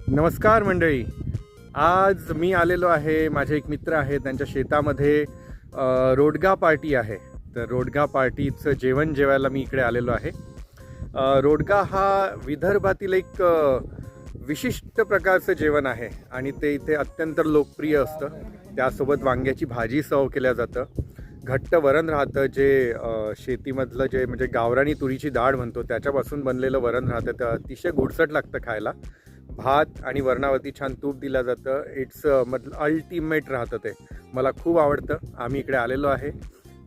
नमस्कार मंडळी, आज मी आलेलो आहे. माझे एक मित्र आहे, त्यांच्या शेतामध्ये रोडगा पार्टी आहे. तर रोडगा पार्टीचं जेवण जेवायला मी इकडे आलेलो आहे. रोडगा हा विदर्भातील एक विशिष्ट प्रकारचं जेवण आहे आणि ते इथे अत्यंत लोकप्रिय असतं. त्यासोबत वांग्याची भाजी सर्व केल्या जातं. घट्ट वरण राहतं, जे शेतीमधलं जे म्हणजे गावरानी तुरीची डाळ म्हणतो त्याच्यापासून बनलेलं वरण राहतं. ते अतिशय गुडसट लागतं खायला. भात आणि वरणावरती छान तूप दिलं जातं. इट्स अल्टिमेट राहतं. ते मला खूप आवडतं. आम्ही इकडे आलेलो आहे.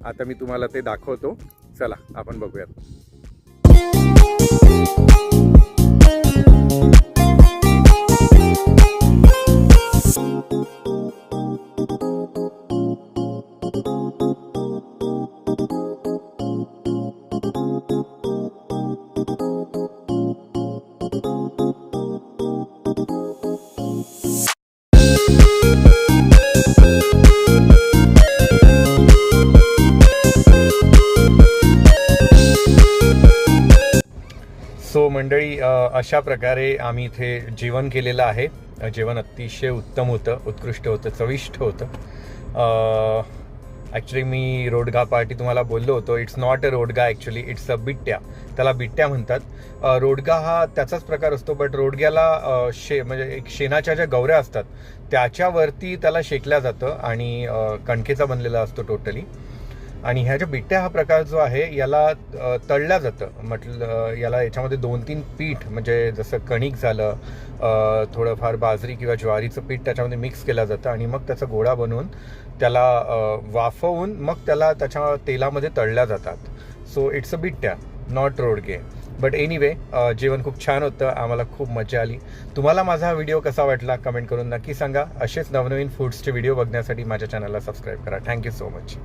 आता मी तुम्हाला ते दाखवतो. चला आपण बघूयात. सो मंडळी, अशा प्रकारे आम्ही इथे जेवण केलेलं आहे. जेवण अतिशय उत्तम होतं, उत्कृष्ट होतं, चविष्ट होतं. ॲक्च्युली मी रोडगा पार्टी तुम्हाला बोललो होतो. It's not a rodga, actually it's a bittya. त्याला बिट्ट्या म्हणतात. रोडगा हा त्याचाच प्रकार असतो, बट रोडग्याला म्हणजे एक शेणाच्या ज्या गवऱ्या असतात त्याच्यावरती त्याला शेकल्या जातं आणि कणकेचा बनलेला असतो टोटली. आणि ह्या ज्या बिट्ट्या हा प्रकार जो आहे याला तळल्या जातं. याला याच्यामध्ये 2-3 पीठ, म्हणजे जसं कणिक झालं, थोडंफार बाजरी किंवा ज्वारीचं पीठ त्याच्यामध्ये मिक्स केलं जातं आणि मग त्याचा गोळा बनवून त्याला वाफवून मग त्याला त्याच्या तेलामध्ये तळल्या जातात. So it's a bittya, not rodge. But anyway, जेवण खूप छान होतं. आम्हाला खूप मजा आली. तुम्हाला माझा हा व्हिडिओ कसा वाटला कमेंट करून नक्की सांगा. असेच नवनवीन फूड्सचे व्हिडिओ बघण्यासाठी माझ्या चॅनलला सबस्क्राईब करा. Thank you so much.